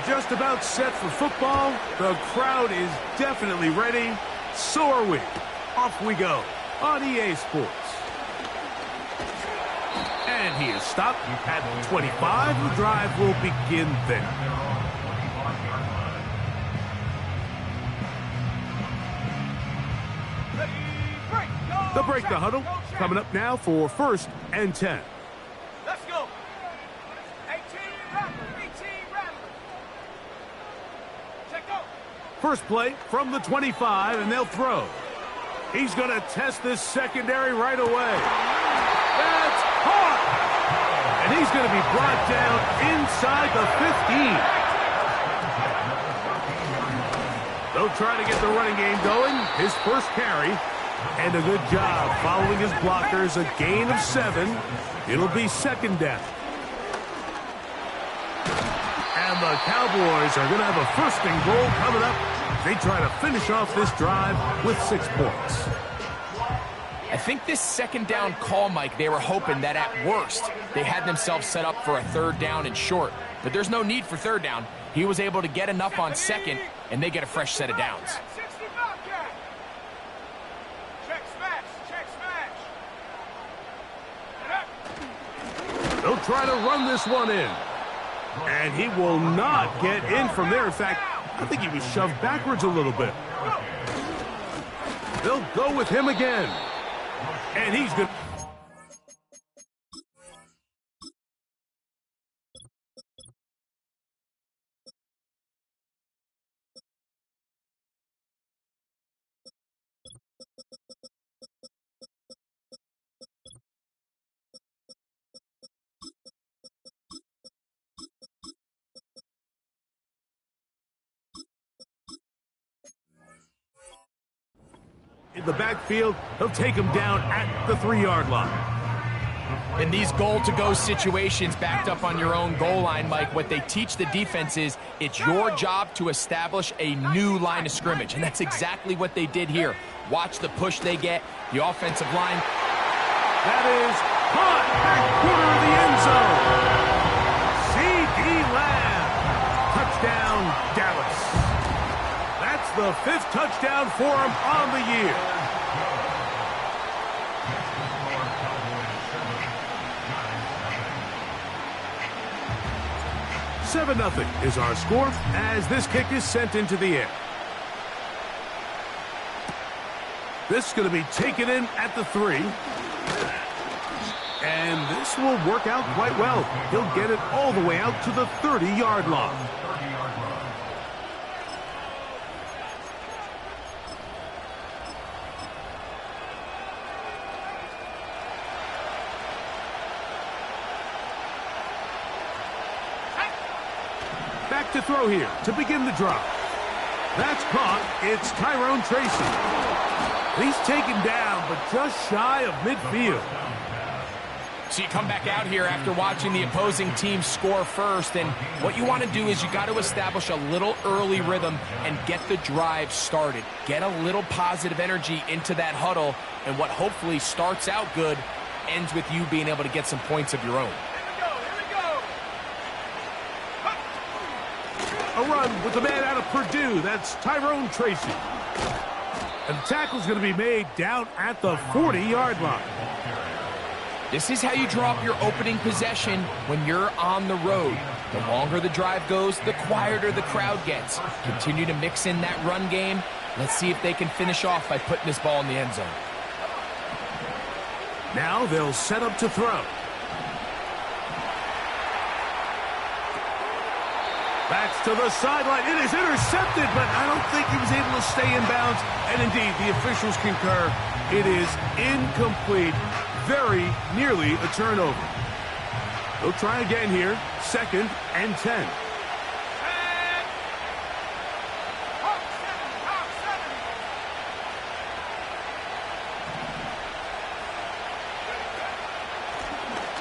Just about set for football. The crowd is definitely ready. So are we. Off we go on EA Sports. And he is stopped at 25. The drive will begin there. They'll break the huddle. Coming up now for 1st and 10. Let's go. 18 Rattler. Check out. First play from the 25, and they'll throw. He's going to test this secondary right away. That's caught! And he's going to be brought down inside the 15. They'll try to get the running game going. His first carry. And a good job following his blockers. A gain of 7. It'll be 2nd down. And the Cowboys are going to have a 1st and goal coming up. They try to finish off this drive with 6 points. I think this 2nd down call, Mike, they were hoping that at worst they had themselves set up for a 3rd down and short. But there's no need for 3rd down. He was able to get enough on 2nd, and they get a fresh set of downs. They'll try to run this one in. And he will not get in from there. In fact, I think he was shoved backwards a little bit. They'll go with him again. And he's good. In the backfield, he'll take him down at the 3-yard line. In these goal-to-go situations backed up on your own goal line, Mike, what they teach the defense is it's your job to establish a new line of scrimmage, and that's exactly what they did here. Watch the push they get, the offensive line. That is caught back corner of the end zone. C.D. Lamb. Touchdown, Dallas. That's the 5th touchdown for him on the year. Seven 0 is our score as this kick is sent into the air. This is going to be taken in at the 3. And this will work out quite well. He'll get it all the way out to the 30-yard line. Back to throw here to begin the drive. That's caught. It's Tyrone Tracy. He's taken down, but just shy of midfield. So you come back out here after watching the opposing team score first, and what you want to do is you got to establish a little early rhythm and get the drive started. Get a little positive energy into that huddle, and what hopefully starts out good ends with you being able to get some points of your own. A run with the man out of Purdue. That's Tyrone Tracy. And the tackle's going to be made down at the 40-yard line. This is how you draw up your opening possession when you're on the road. The longer the drive goes, the quieter the crowd gets. Continue to mix in that run game. Let's see if they can finish off by putting this ball in the end zone. Now they'll set up to throw. Backs to the sideline. It is intercepted, but I don't think he was able to stay in bounds. And indeed, the officials concur. It is incomplete. Very nearly a turnover. They'll try again here. 2nd and 10.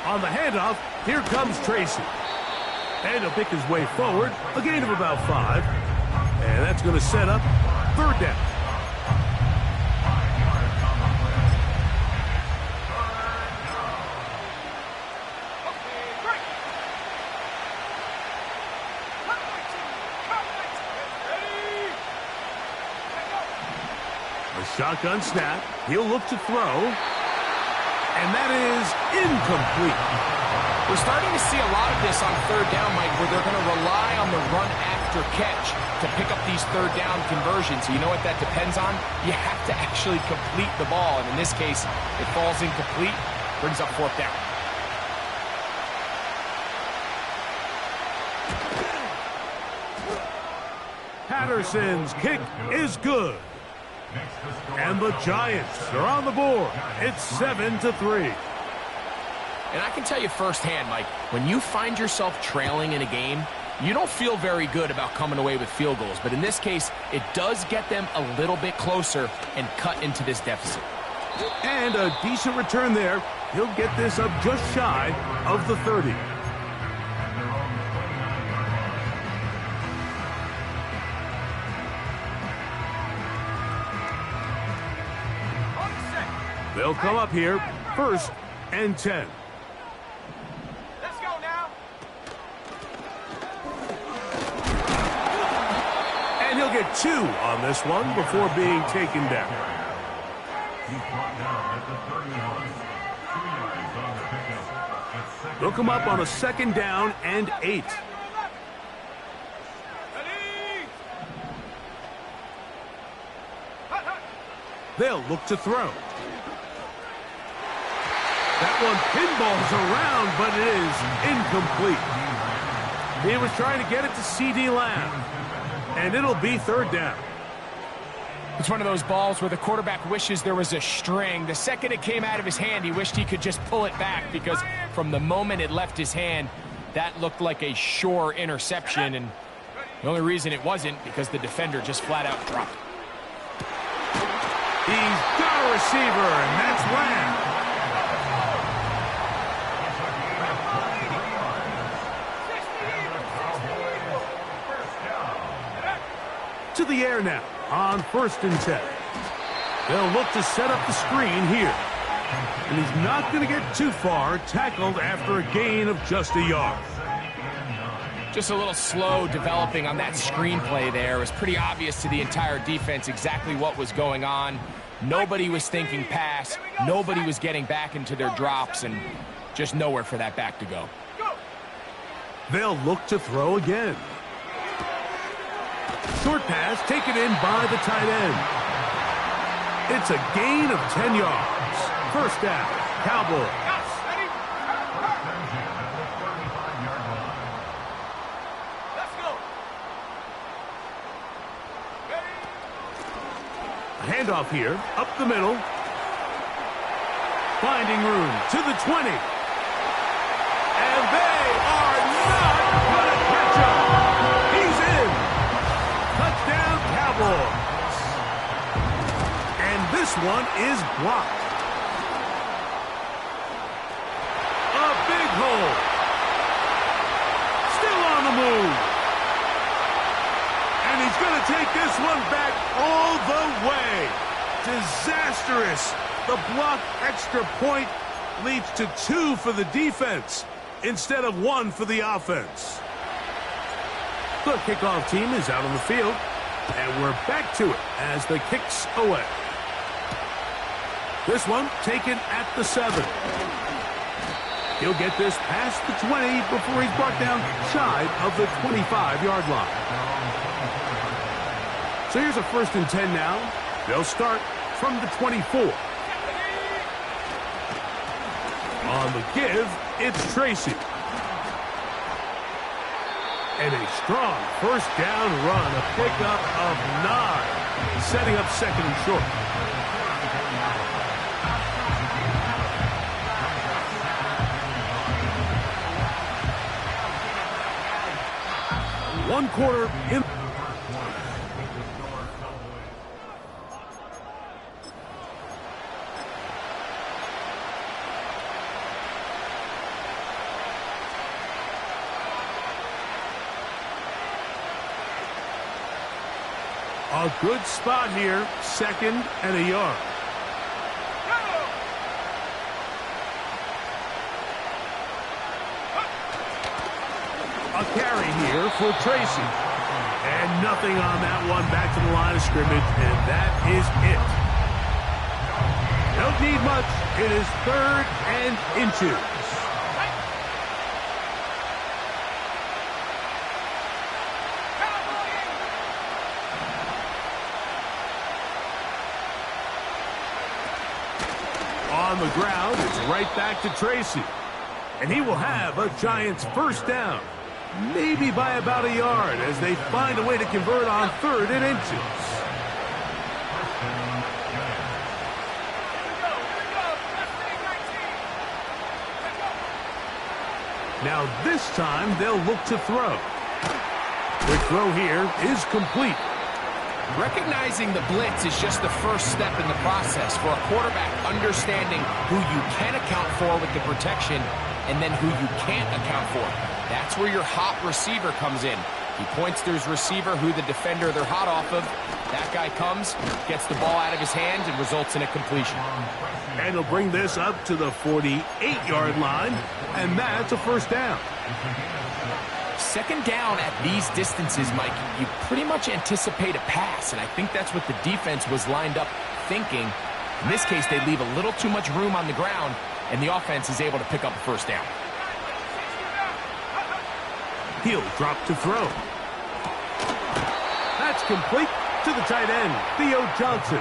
On the handoff, here comes Tracy. And he'll pick his way forward. A gain of about 5. And that's going to set up 3rd down. Shotgun snap. He'll look to throw. And that is incomplete. We're starting to see a lot of this on third down, Mike, where they're going to rely on the run after catch to pick up these third down conversions. You know what that depends on? You have to actually complete the ball. And in this case, it falls incomplete, brings up fourth down. Patterson's kick is good. And the Giants are on the board. It's 7-3. And I can tell you firsthand, Mike, when you find yourself trailing in a game, you don't feel very good about coming away with field goals. But in this case, it does get them a little bit closer and cut into this deficit. And a decent return there. He'll get this up just shy of the 30. They'll come up here, 1st and 10. Let's go now. And he'll get 2 on this one before being taken down. They'll come up on a 2nd down and 8. They'll look to throw. That one pinballs around, but it is incomplete. He was trying to get it to C.D. Lamb, and it'll be 3rd down. It's one of those balls where the quarterback wishes there was a string. The second it came out of his hand, he wished he could just pull it back, because from the moment it left his hand, that looked like a sure interception, and the only reason it wasn't because the defender just flat out dropped. He's got a receiver, and that's Lamb. To the air now on 1st and 10. They'll look to set up the screen here. And he's not going to get too far, tackled after a gain of just a yard. Just a little slow developing on that screenplay there. It was pretty obvious to the entire defense exactly what was going on. Nobody was thinking pass. Nobody was getting back into their drops, and just nowhere for that back to go. They'll look to throw again. Short pass taken in by the tight end. It's a gain of 10 yards. 1st down, Cowboys. Let's go. A handoff here, up the middle. Finding room to the 20. And they are not going to catch him. He's in. Touchdown, Cowboys. And this one is blocked. A big hole. Still on the move. And he's going to take this one back all the way. Disastrous. The blocked extra point leads to 2 for the defense instead of 1 for the offense. The kickoff team is out on the field, and we're back to it as the kick's away. This one taken at the 7. He'll get this past the 20 before he's brought down shy of the 25-yard line. So here's a 1st and 10 now. They'll start from the 24. On the give, it's Tracy. And a strong 1st down run, a pickup of 9, setting up 2nd and short. One quarter in. A good spot here, 2nd and a yard. A carry here for Tracy. And nothing on that one, back to the line of scrimmage, and that is it. need much. It is 3rd and inches. On the ground, it's right back to Tracy. And he will have a Giants first down. Maybe by about a yard as they find a way to convert on 3rd and inches. Now this time they'll look to throw. The throw here is complete. Recognizing the blitz is just the first step in the process for a quarterback, understanding who you can account for with the protection and then who you can't account for. That's where your hot receiver comes in. He points to his receiver, who the defender they're hot off of. That guy comes, gets the ball out of his hands, and results in a completion. And he'll bring this up to the 48-yard line, and that's a first down. Second down at these distances, Mike, you pretty much anticipate a pass, and I think that's what the defense was lined up thinking. In this case, they leave a little too much room on the ground, and the offense is able to pick up a first down. He'll drop to throw. That's complete to the tight end, Theo Johnson.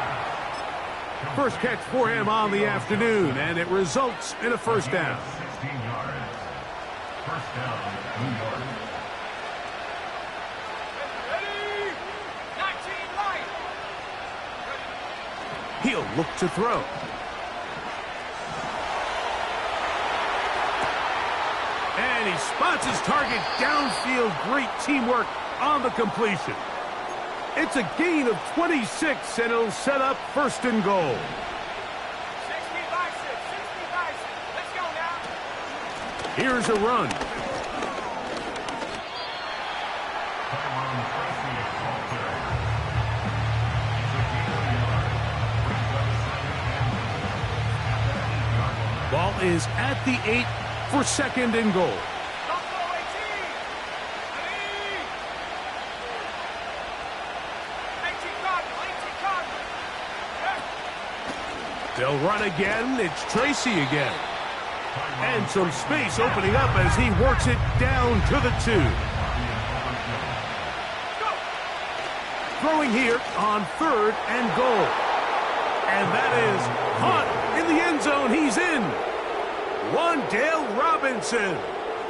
First catch for him on the afternoon, and it results in a first down. 16 yards. First down, New York. He'll look to throw. And he spots his target downfield. Great teamwork on the completion. It's a gain of 26, and it'll set up 1st and goal. 60 by 6. Let's go now. Here's a run. Ball is at the 8 for 2nd and goal. They'll run again. It's Tracy again. And some space opening up as he works it down to the 2. Throwing here on 3rd and goal. And that is caught in the end zone. He's in. Wan'Dale Robinson.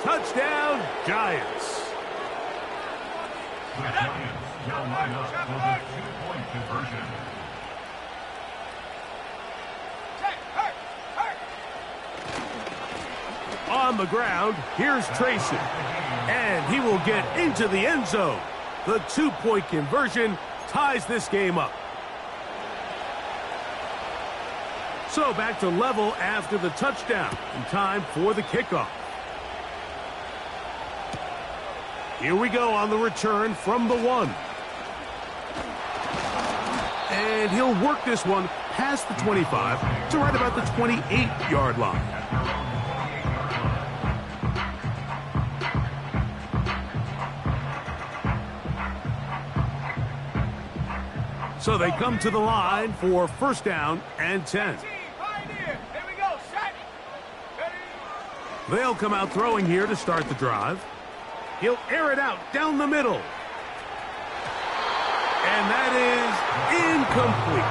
Touchdown, Giants. The Giants now line up for the 2-point conversion. On the ground, here's Tracy. And he will get into the end zone. The 2-point conversion ties this game up. So back to level after the touchdown. In time for the kickoff. Here we go on the return from the 1. And he'll work this one past the 25 to right about the 28-yard line. So they come to the line for 1st down and 10. They'll come out throwing here to start the drive. He'll air it out down the middle. And that is incomplete.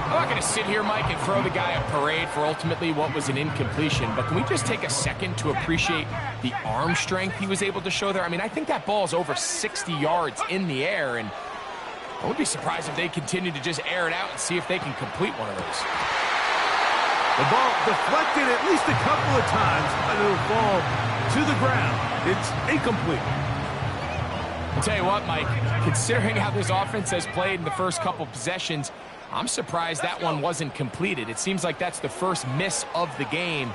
I'm not going to sit here, Mike, and throw the guy a parade for ultimately what was an incompletion, but can we just take a second to appreciate the arm strength he was able to show there? I mean, I think that ball is over 60 yards in the air, and I would be surprised if they continue to just air it out and see if they can complete one of those. The ball deflected at least a couple of times, but it'll fall to the ground. It's incomplete. I'll tell you what, Mike, considering how this offense has played in the first couple possessions, I'm surprised that one wasn't completed. It seems like that's the first miss of the game.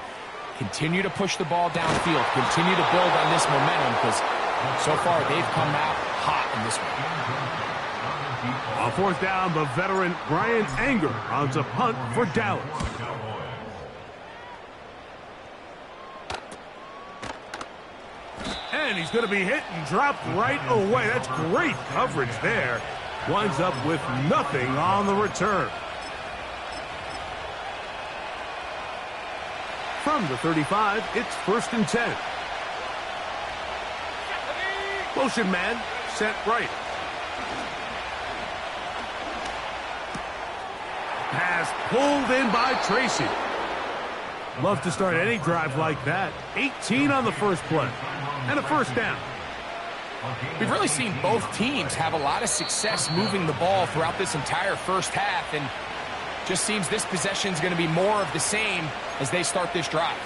Continue to push the ball downfield. Continue to build on this momentum because so far they've come out hot in this one. On 4th down, the veteran Brian Anger runs a punt for Dallas. And he's going to be hit and dropped right away. That's great coverage there. Winds up with nothing on the return. From the 35, it's 1st and 10. Motion man, set right. Pass pulled in by Tracy. Love to start any drive like that. 18 on the first play. And a first down. We've really seen both teams have a lot of success moving the ball throughout this entire first half, and just seems this possession is going to be more of the same as they start this drive.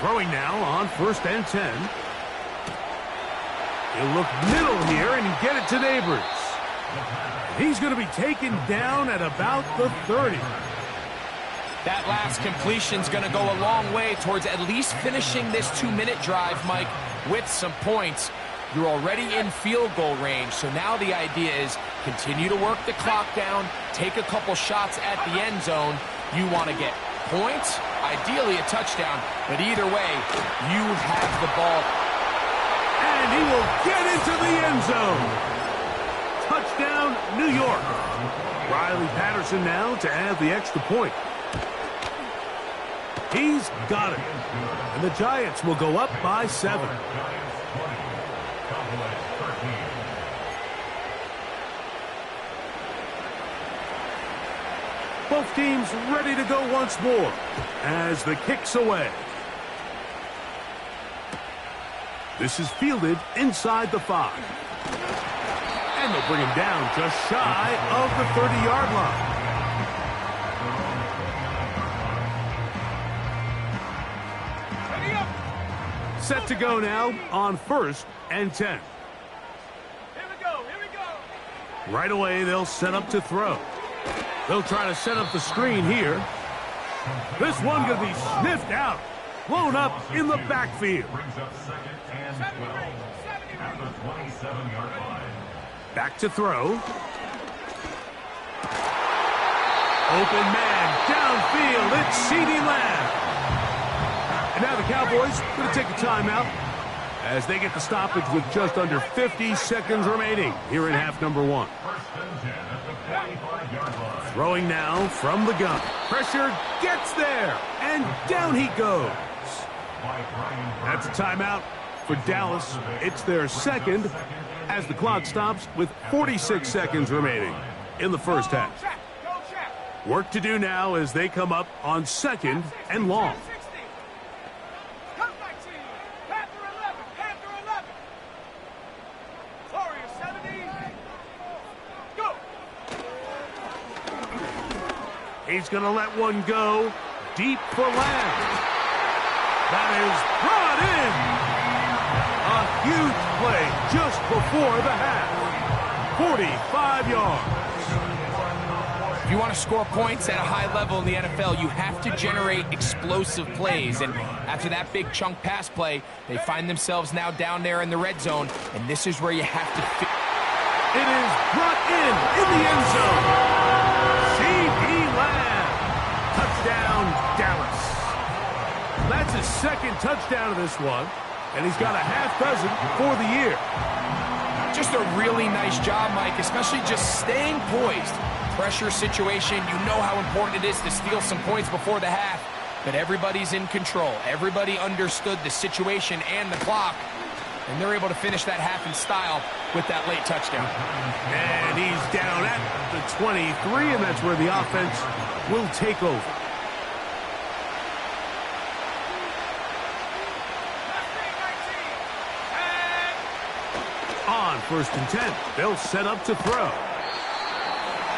Throwing now on 1st and 10. He'll look middle here and get it to Neighbors. He's going to be taken down at about the 30. That last completion's going to go a long way towards at least finishing this 2-minute drive, Mike, with some points. You're already in field goal range, so now the idea is continue to work the clock down, take a couple shots at the end zone. You want to get points, ideally a touchdown, but either way, you have the ball. And he will get into the end zone. Touchdown, New York. Riley Patterson now to add the extra point. He's got it. And the Giants will go up by 7. Both teams ready to go once more as the kick's away. This is fielded inside the 5. And they'll bring him down just shy of the 30-yard line. Set to go now on 1st and 10. Here we go, here we go. Right away, they'll set up to throw. They'll try to set up the screen here. This one going to be sniffed out. Blown up in the backfield. Brings up 2nd and 12 at the 27-yard line. Back to throw. Open man downfield. It's CeeDee Lamb. And now the Cowboys going to take a timeout as they get the stoppage with just under 50 seconds remaining here in half number 1. 1st and 10 at the 45-yard line. Throwing now from the gun. Pressure gets there, and down he goes. That's a timeout for Dallas. It's their second as the clock stops with 46 seconds remaining in the first half. Work to do now as they come up on 2nd and long. He's going to let one go deep for Lamb. That is brought in. A huge play just before the half. 45 yards. If you want to score points at a high level in the NFL, you have to generate explosive plays. And after that big chunk pass play, they find themselves now down there in the red zone. And this is where you have to fit. It is brought in the end zone. CeeDee Lamb. Touchdown, Dallas. That's his 2nd touchdown of this one. And he's got a half dozen for the year. Just a really nice job, Mike, especially just staying poised. Pressure situation, you know how important it is to steal some points before the half, but everybody's in control. Everybody understood the situation and the clock, and they're able to finish that half in style with that late touchdown. And he's down at the 23, and that's where the offense will take over. On 1st and 10, they'll set up to throw.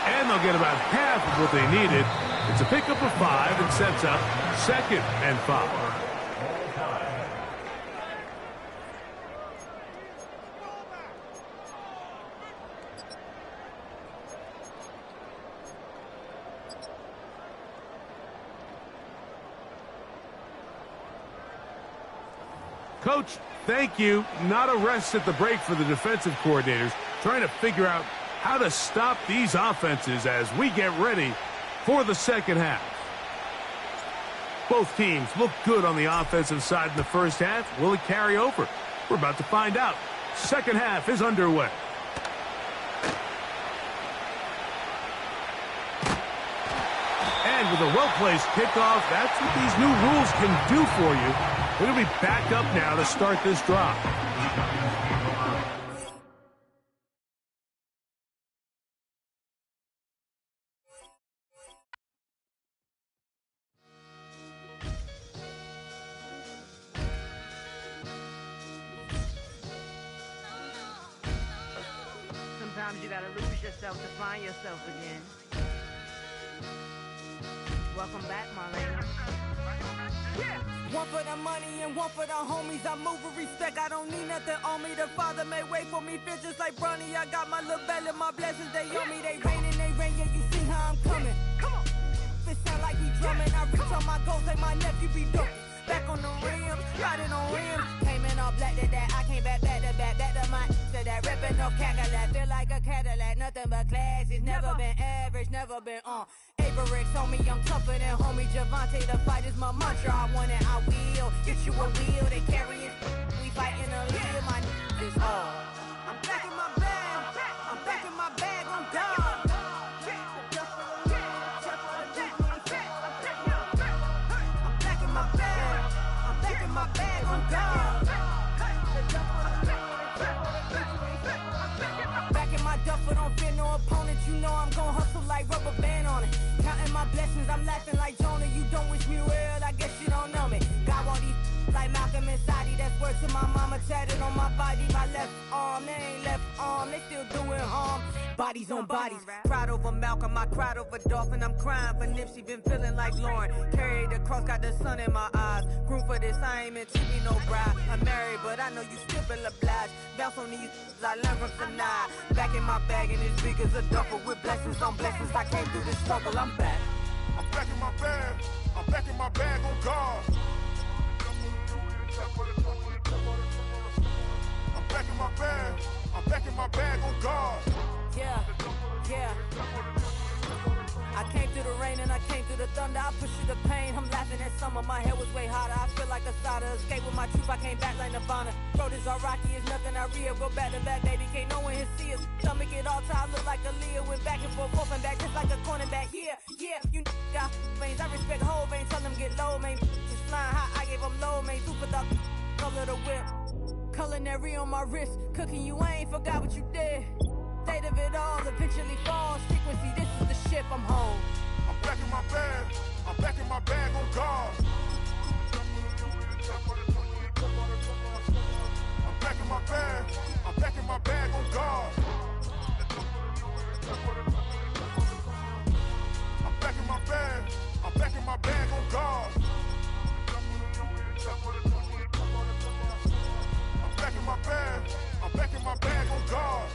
And they'll get about half of what they needed. It's a pickup of 5 and sets up 2nd and 5. Coach, thank you. Not a rest at the break for the defensive coordinators, trying to figure out how to stop these offenses as we get ready for the second half. Both teams look good on the offensive side in the first half. Will it carry over? We're about to find out. Second half is underway. And with a well-placed kickoff, that's what these new rules can do for you. We're going to be back up now to start this drive. Sometimes you gotta lose yourself to find yourself again. Welcome back, Marlena. Yeah. One for the money and one for the homies. I move with respect, I don't need nothing on me. The Father made way for me, feel just like Bronny. I got my little belly, my blessings, they on me. They rain, yeah, you see how I'm coming. Come on. It sound like we drumming. I reach on my goals like my nephew be dope. Back on the rim, riding on rim. Came in all black to that, I came back to my to that ripping no Cadillac. Feel like a Cadillac, nothing but class. It's never been average, never been on. Averix on me, I'm tougher than homie Javante. The fight is my mantra, I want it, I will. Get you a wheel, they carry it. We fighting a little, my is all. I'm back in my bag, I'm back in my bag, on God. My bag on God. Back in my duffel, don't fear no opponent. You know I'm gon' hustle like rubber band on it. Counting my blessings, I'm laughing like Jonah. You don't wish me well, I guess you don't know me. Got all these like Malcolm and Sadi. That's word to my mama, tatted on my body. My left arm, they ain't left arm, they still doing harm. Bodies on bodies, cried over Malcolm, I cried over Dolphin. I'm crying for Nipsey, been feeling like Lauren. Carried the cross, got the sun in my eyes. Grew for this, I ain't meant to be no bride. I'm married, but I know you still feel obliged. Bounce on these, I learned from Sanaa. Back in my bag, and it's big as a duffel. With blessings on blessings, I came through this struggle, I'm back. I'm back in my bag, I'm back in my bag on God. I'm back in my bag, I'm back in my bag on God. Yeah, yeah. I came through the rain and I came through the thunder. I push through the pain, I'm laughing at summer. My hair was way hotter, I feel like a starter. Escape with my truth, I came back like Nirvana. Road is all rocky, it's nothing I real. Go back to back, baby, can't no one here see us. Stomach it all time, look like a Leah. Went back and forth and back, just like a cornerback. Yeah, yeah, you got veins, I respect whole veins. Tell them get low, man. Just flying high, I gave them low, man. Super the color the whip. Culinary on my wrist, cooking you, I ain't forgot what you did. State of it all, eventually falls. Frequency, this is the ship, I'm home. I'm back in my bag, I'm back in my bag on God. I'm back in my bag, I'm back in my bag on God. I'm back in my bag, I'm back in my bag on God. I'm back in my bag, I'm back in my bag on God.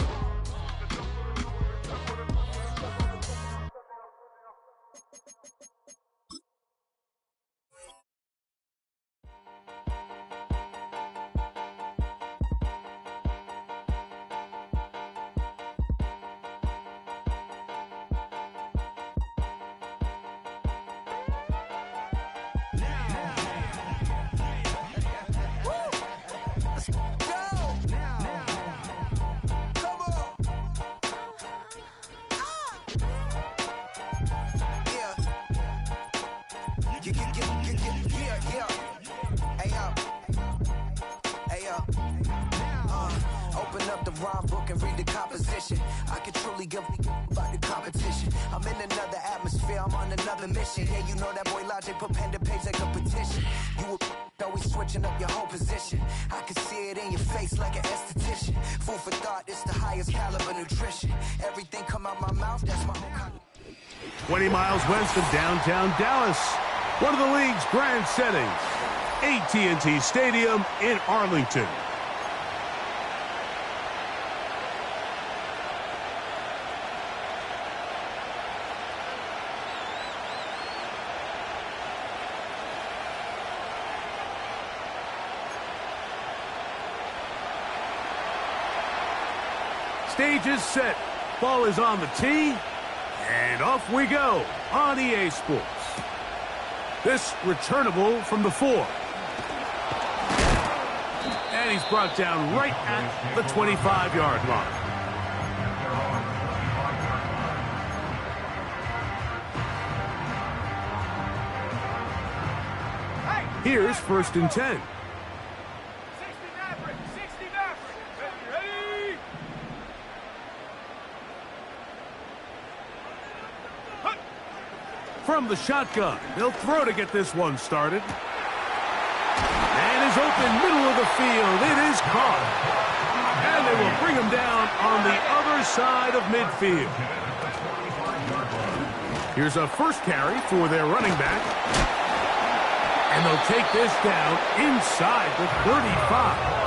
Open up the rhyme book and read the composition. I can truly give about the competition. I'm in another atmosphere, I'm on another mission. Yeah, you know that boy Logic put pen to page like a petition. You always switching up your whole position. I can see it in your face like an esthetician. Food for thought, it's the highest caliber nutrition. Everything come out my mouth, that's my whole kind. 20 miles west of downtown Dallas, one of the league's grand settings, AT&T Stadium in Arlington. Stage is set, ball is on the tee, and off we go on EA Sports. This returnable from the 4. And he's brought down right at the 25-yard line. Here's 1st and 10. From the shotgun, they'll throw to get this one started. And is open middle of the field. It is caught. And they will bring him down on the other side of midfield. Here's a first carry for their running back. And they'll take this down inside the 35.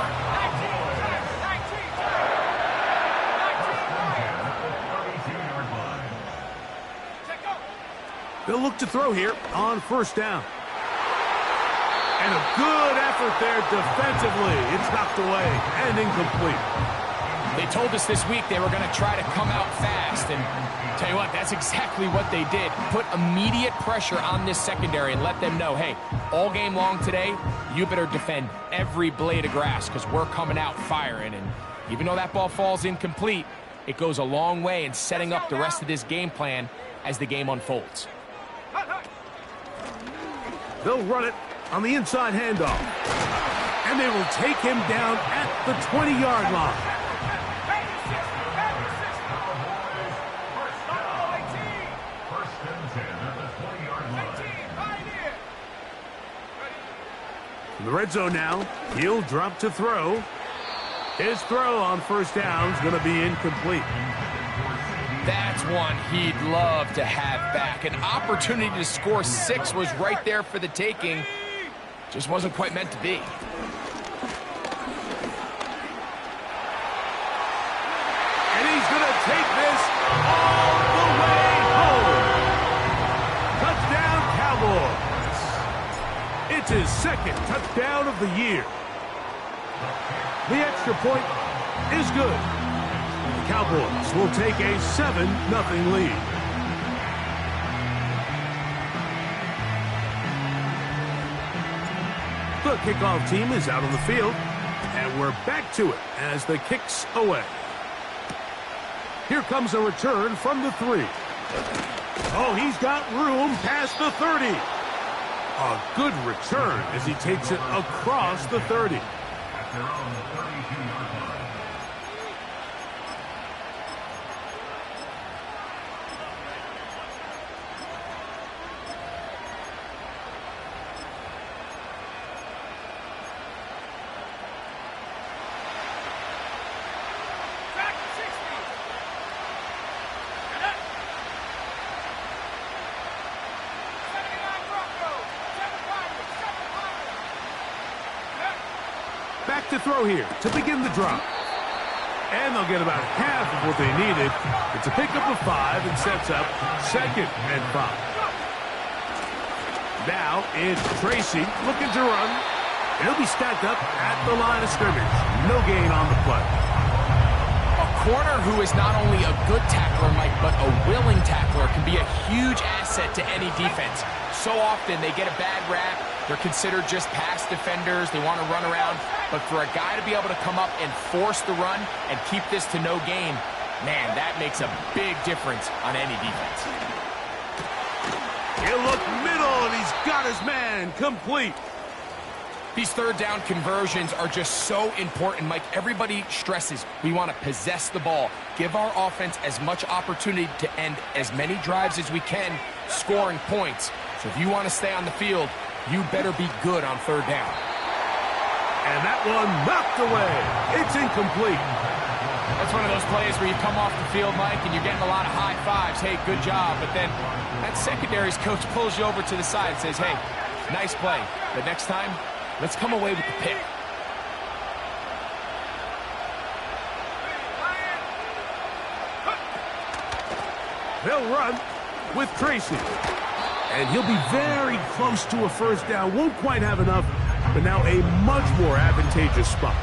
They'll look to throw here on 1st down. And a good effort there defensively. It's knocked away and incomplete. They told us this week they were going to try to come out fast. And tell you what, that's exactly what they did. Put immediate pressure on this secondary and let them know, hey, all game long today, you better defend every blade of grass because we're coming out firing. And even though that ball falls incomplete, it goes a long way in setting up the rest of this game plan as the game unfolds. They'll run it on the inside handoff. And they will take him down at the 20-yard line. In the red zone now, he'll drop to throw. His throw on 1st down is going to be incomplete. That's one he'd love to have back. An opportunity to score 6 was right there for the taking. Just wasn't quite meant to be. And he's going to take this all the way home. Touchdown, Cowboys. It's his 2nd touchdown of the year. The extra point is good. The Cowboys will take a 7-0 lead. The kickoff team is out on the field, and we're back to it as the kick's away. Here comes a return from the 3. Oh, he's got room past the 30. A good return as he takes it across the 30. At their own 32-yard line. Back to throw here to begin the drop. And they'll get about half of what they needed. It's a pickup of 5 and sets up 2nd and 5. Now it's Tracy looking to run. He'll be stacked up at the line of scrimmage. No gain on the play. A corner who is not only a good tackler, Mike, but a willing tackler can be a huge asset to any defense. So often they get a bad rap. They're considered just pass defenders. They want to run around. But for a guy to be able to come up and force the run and keep this to no gain, man, that makes a big difference on any defense. He'll look middle, and he's got his man complete. These 3rd down conversions are just so important, Mike. Everybody stresses we want to possess the ball, give our offense as much opportunity to end as many drives as we can, scoring points. So if you want to stay on the field, you better be good on 3rd down. And that one knocked away. It's incomplete. That's one of those plays where you come off the field, Mike, and you're getting a lot of high fives. Hey, good job. But then that secondary's coach pulls you over to the side and says, hey, nice play. But next time, let's come away with the pick. They'll run with Tracy. And he'll be very close to a 1st down. Won't quite have enough, but now a much more advantageous spot.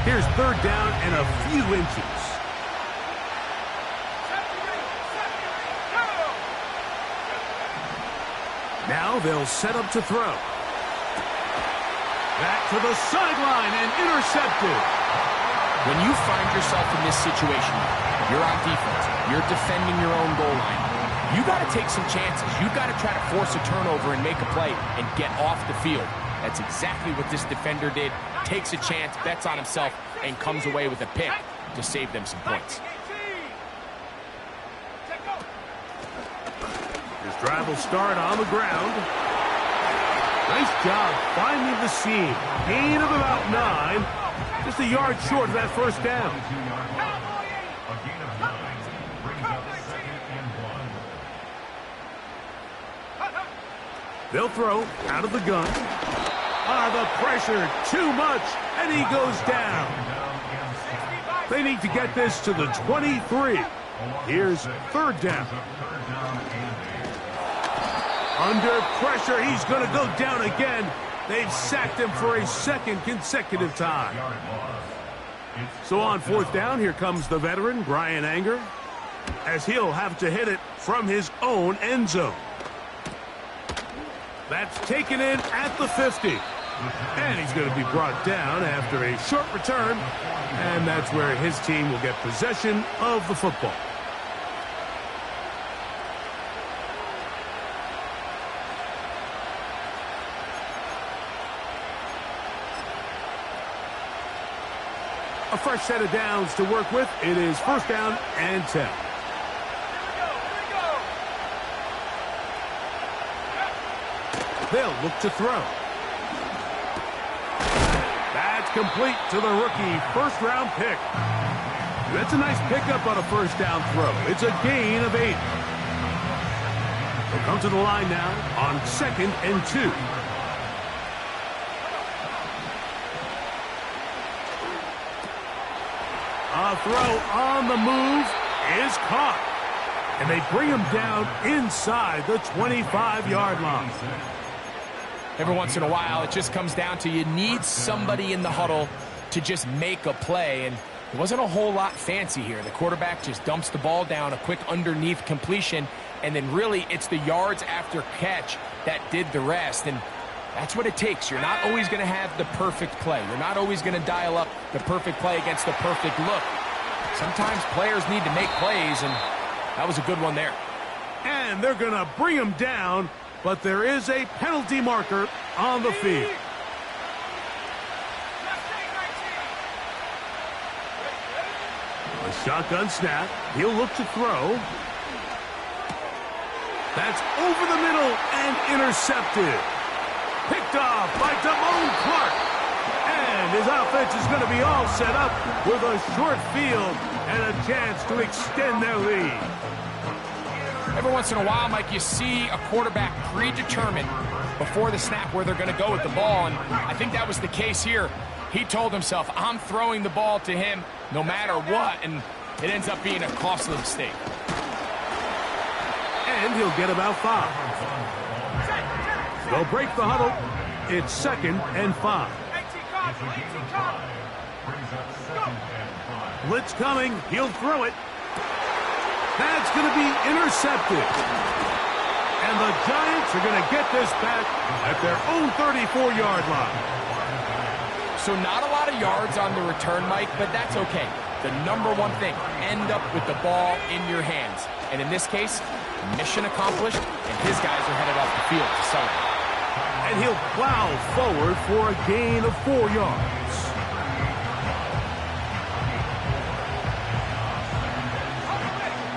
Here's 3rd down and a few inches. Now they'll set up to throw. Back to the sideline and intercepted. When you find yourself in this situation, you're on defense, you're defending your own goal line, you got to take some chances. You got to try to force a turnover and make a play and get off the field. That's exactly what this defender did. Takes a chance, bets on himself, and comes away with a pick to save them some points. His drive will start on the ground. Nice job finding the seam. Gain of about 9. Just a yard short of that first down. A gain of 9 brings up 2nd and 1. They'll throw out of the gun. The pressure, too much, and he goes down. They need to get this to the 23. Here's 3rd down. Under pressure, he's going to go down again. They've sacked him for a 2nd consecutive time. So on 4th down, here comes the veteran, Brian Anger, as he'll have to hit it from his own end zone. That's taken in at the 50. And he's going to be brought down after a short return. And that's where his team will get possession of the football. A fresh set of downs to work with. It is 1st down and 10. They'll look to throw. That's complete to the rookie, 1st-round pick. That's a nice pickup on a 1st down throw. It's a gain of 8. They'll come to the line now on 2nd and 2. A throw on the move is caught. And they bring him down inside the 25-yard line. Every once in a while, it just comes down to you need somebody in the huddle to just make a play. And it wasn't a whole lot fancy here. The quarterback just dumps the ball down, a quick underneath completion, and then really it's the yards after catch that did the rest. And that's what it takes. You're not always going to have the perfect play. You're not always going to dial up the perfect play against the perfect look. Sometimes players need to make plays, and that was a good one there. And they're going to bring him down, but there is a penalty marker on the field. A shotgun snap. He'll look to throw. That's over the middle and intercepted. Picked off by Damone Clark. And his offense is going to be all set up with a short field and a chance to extend their lead. Every once in a while, Mike, you see a quarterback predetermined before the snap where they're going to go with the ball, and I think that was the case here. He told himself, I'm throwing the ball to him no matter what, and it ends up being a costly mistake. And he'll get about 5. They'll break the huddle. It's 2nd and 5. Blitz coming. He'll throw it. That's going to be intercepted. And the Giants are going to get this back at their own 34-yard line. So not a lot of yards on the return, Mike, but that's okay. The number one thing, end up with the ball in your hands. And in this case, mission accomplished, and his guys are headed off the field to celebrate. And he'll plow forward for a gain of 4 yards.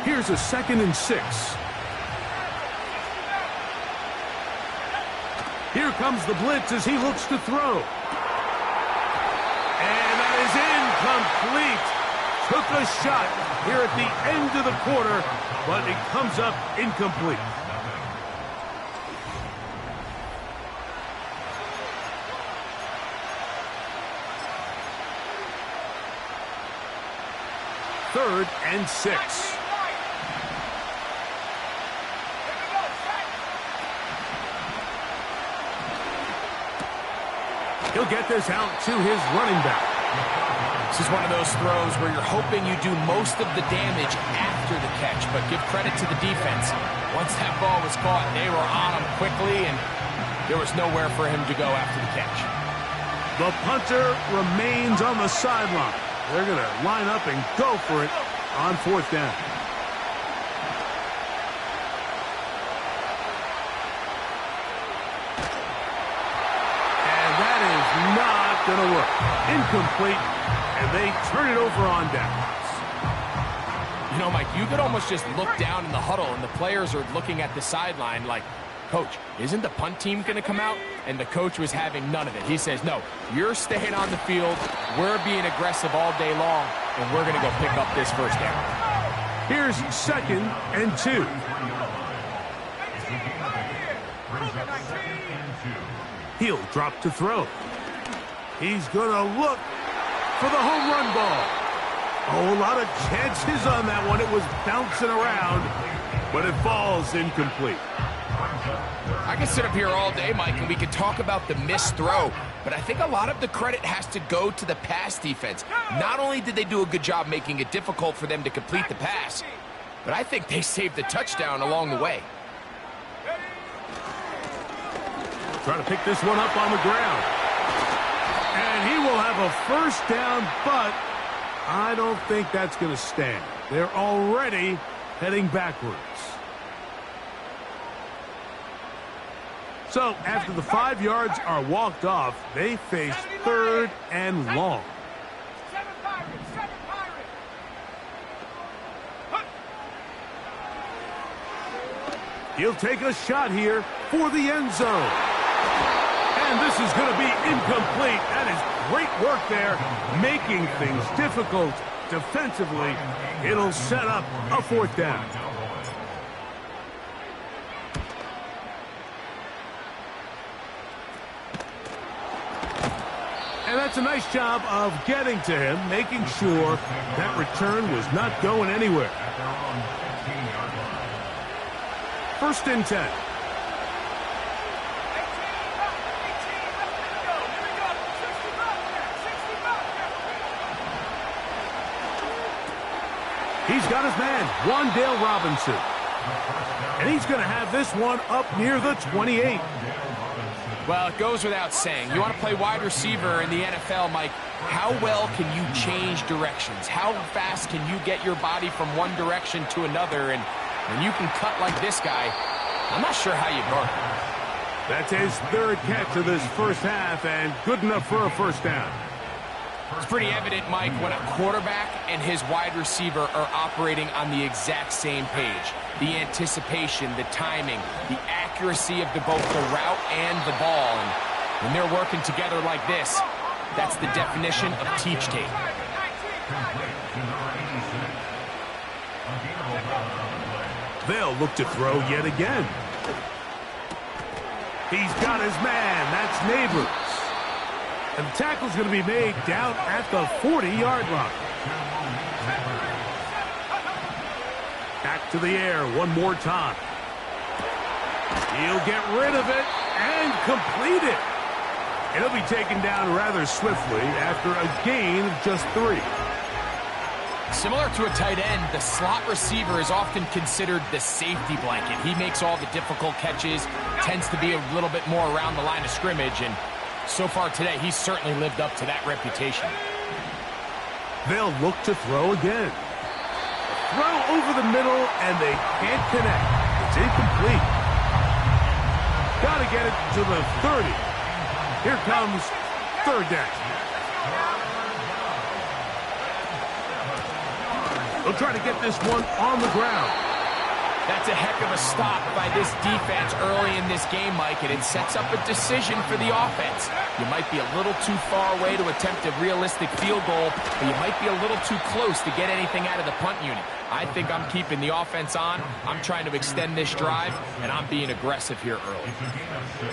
Here's a 2nd and 6. Here comes the blitz as he looks to throw. And that is incomplete. Took a shot here at the end of the quarter, but it comes up incomplete. Third and 6. He'll get this out to his running back. This is one of those throws where you're hoping you do most of the damage after the catch, but give credit to the defense. Once that ball was caught, they were on him quickly, and there was nowhere for him to go after the catch. The punter remains on the sideline. They're going to line up and go for it on 4th down. And that is not going to work. Incomplete, and they turn it over on downs. You know, Mike, you could almost just look down in the huddle, and the players are looking at the sideline like, Coach, isn't the punt team going to come out? And the coach was having none of it. He says, no, you're staying on the field. We're being aggressive all day long, and we're going to go pick up this 1st down. Here's 2nd and 2. He'll drop to throw. He's going to look for the home run ball. Oh, a lot of chances on that one. It was bouncing around, but it falls incomplete. I can sit up here all day, Mike, and we can talk about the missed throw, but I think a lot of the credit has to go to the pass defense. Not only did they do a good job making it difficult for them to complete the pass, but I think they saved the touchdown along the way. Trying to pick this one up on the ground. And he will have a 1st down, but I don't think that's going to stand. They're already heading backwards. So, after the 5 yards are walked off, they face 3rd and long. He'll take a shot here for the end zone. And this is going to be incomplete. That is great work there, making things difficult defensively. It'll set up a 4th down. And that's a nice job of getting to him, making sure that return was not going anywhere. 1st and 10. He's got his man, Wan'Dale Robinson. And he's going to have this one up near the 28. Well, it goes without saying. You want to play wide receiver in the NFL, Mike, how well can you change directions? How fast can you get your body from one direction to another? And when you can cut like this guy, I'm not sure how you guard him. That's his 3rd catch of this 1st half, and good enough for a 1st down. It's pretty evident, Mike, when a quarterback and his wide receiver are operating on the exact same page. The anticipation, the timing, the accuracy of both the route and the ball. And when they're working together like this, that's the definition of teach tape. They'll look to throw yet again. He's got his man. That's Neighbors. And the tackle's going to be made down at the 40-yard line. Back to the air one more time. He'll get rid of it and complete it. And he'll be taken down rather swiftly after a gain of just 3. Similar to a tight end, the slot receiver is often considered the safety blanket. He makes all the difficult catches, tends to be a little bit more around the line of scrimmage, and so far today, he's certainly lived up to that reputation. They'll look to throw again. Throw over the middle, and they can't connect. It's incomplete. Got to get it to the 30. Here comes 3rd down. They'll try to get this one on the ground. That's a heck of a stop by this defense early in this game, Mike, and it sets up a decision for the offense. You might be a little too far away to attempt a realistic field goal, but you might be a little too close to get anything out of the punt unit. I think I'm keeping the offense on. I'm trying to extend this drive, and I'm being aggressive here early.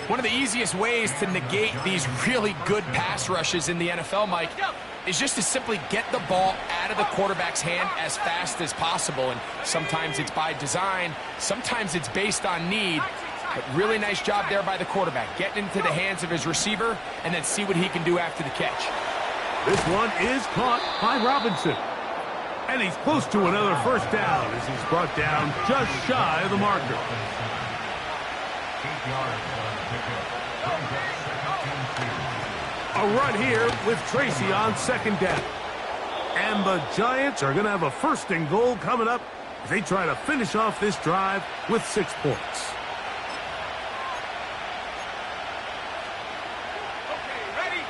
One of the easiest ways to negate these really good pass rushes in the NFL, Mike, is just to simply get the ball out of the quarterback's hand as fast as possible. And sometimes it's by design, sometimes it's based on need. But really nice job there by the quarterback, getting into the hands of his receiver and then see what he can do after the catch. This one is caught by Robinson. And he's close to another 1st down as he's brought down just shy of the marker. A run here with Tracy on second down. And the Giants are going to have a first and goal coming up as they try to finish off this drive with 6 points. Okay, ready?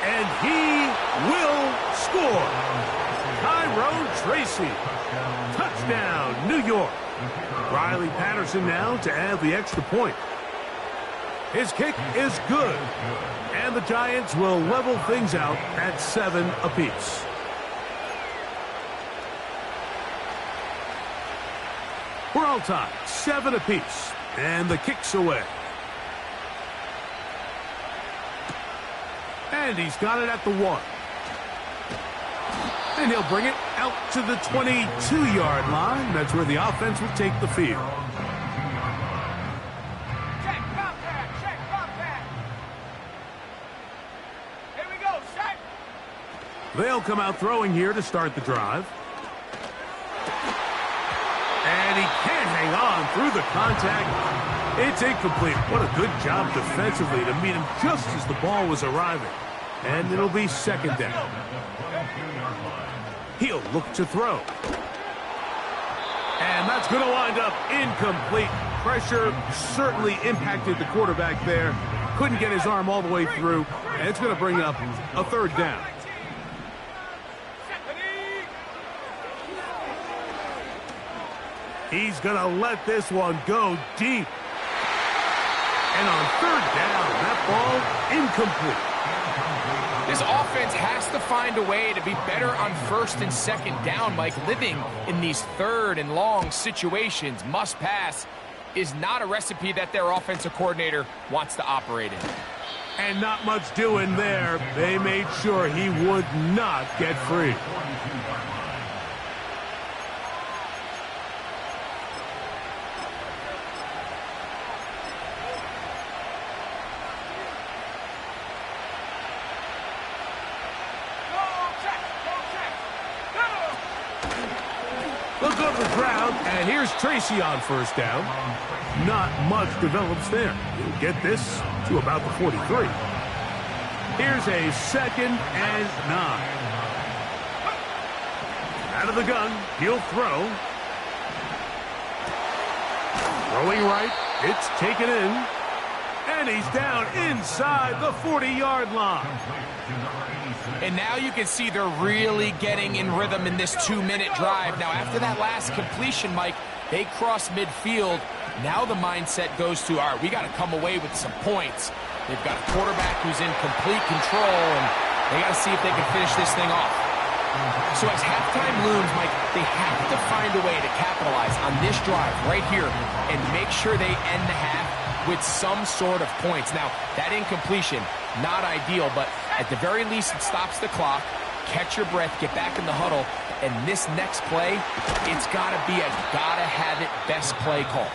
And he will score. Tyrone Tracy. Touchdown, New York. Riley Patterson now to add the extra point. His kick is good. And the Giants will level things out at 7 apiece. We're all tied, 7 apiece. And the kick's away. And he's got it at the 1. And he'll bring it out to the 22-yard line. That's where the offense will take the field. Check, pop that, check, pop that. Here we go, set. They'll come out throwing here to start the drive. And he can't hang on through the contact. It's incomplete. What a good job defensively to meet him just as the ball was arriving. And it'll be second down. He'll look to throw. And that's going to wind up incomplete. Pressure certainly impacted the quarterback there. Couldn't get his arm all the way through. And it's going to bring up a third down. He's going to let this one go deep. And on third down, that ball incomplete. This offense has to find a way to be better on first and second down, Mike. Living in these third and long situations, must pass, is not a recipe that their offensive coordinator wants to operate in. And not much doing there. They made sure he would not get free. They'll go to the ground, and here's Tracy on first down. Not much develops there. He'll get this to about the 43. Here's a 2nd and 9. Out of the gun, he'll throw. Throwing right, it's taken in. And he's down inside the 40-yard line. And now you can see they're really getting in rhythm in this 2-minute drive. Now, after that last completion, Mike, they cross midfield. Now the mindset goes to, all right, we got to come away with some points. They've got a quarterback who's in complete control, and they got to see if they can finish this thing off. So as halftime looms, Mike, they have to find a way to capitalize on this drive right here and make sure they end the half with some sort of points. Now, that incompletion, not ideal, but at the very least, it stops the clock. Catch your breath, get back in the huddle, and this next play, it's got to be a gotta-have-it best play call.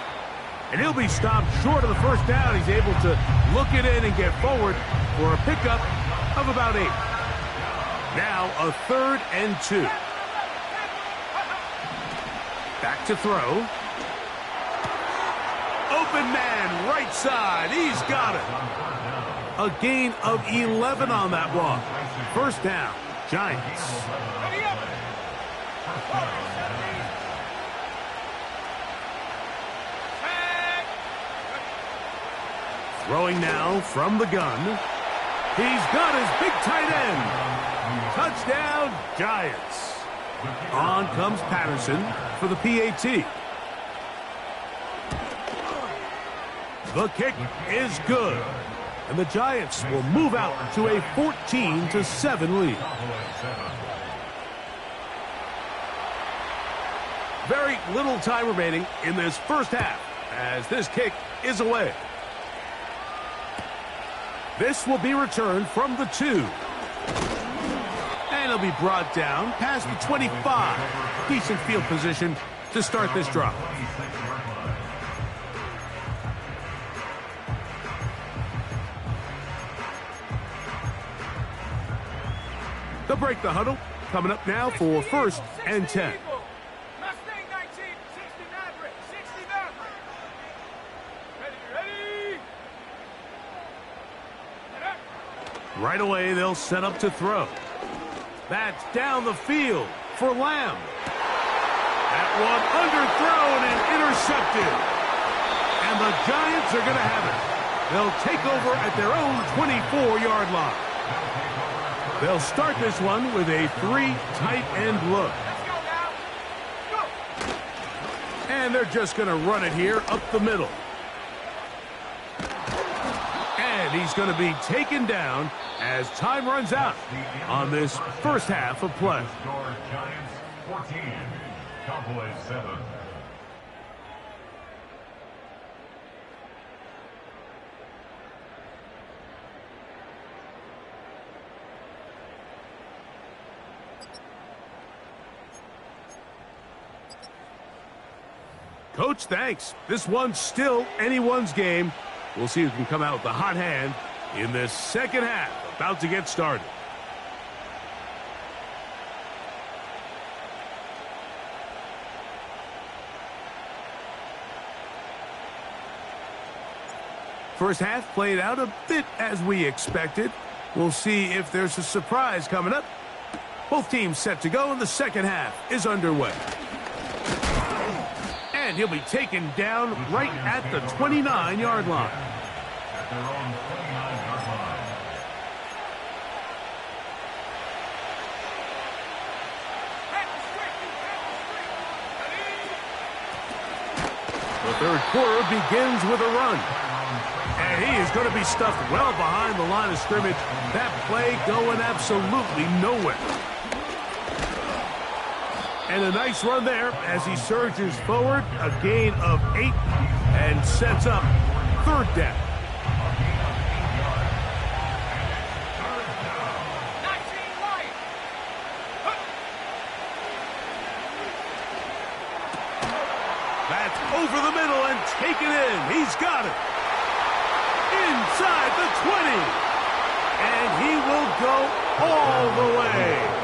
And he'll be stopped short of the first down. He's able to look it in and get forward for a pickup of about 8. Now a 3rd and 2. Back to throw. Open man, right side. He's got it. A gain of 11 on that one. First down, Giants. Throwing now from the gun. He's got his big tight end. Touchdown, Giants. On comes Patterson for the PAT. The kick is good. And the Giants will move out to a 14-7 lead. Very little time remaining in this first half as this kick is away. This will be returned from the 2. And it'll be brought down past the 25. Decent field position to start this drive. They'll break the huddle. Coming up now for 1st and 10. Mustang 1969 Right away, they'll set up to throw. That's down the field for Lamb. That one underthrown and intercepted. And the Giants are going to have it. They'll take over at their own 24-yard line. They'll start this one with a 3 tight end look. And they're just going to run it here up the middle. And he's going to be taken down as time runs out on this first half of play. Giants 14, Cowboys 7. Coach, thanks. This one's still anyone's game. We'll see who can come out with the hot hand in this second half. About to get started. First half played out a bit as we expected. We'll see if there's a surprise coming up. Both teams set to go, and the second half is underway. And he'll be taken down right at the 29-yard line. At their own 29-yard line. The third quarter begins with a run. And he is going to be stuffed well behind the line of scrimmage. That play going absolutely nowhere. And a nice run there as he surges forward. A gain of 8 and sets up third down. That's over the middle and taken in. He's got it. Inside the 20. And he will go all the way.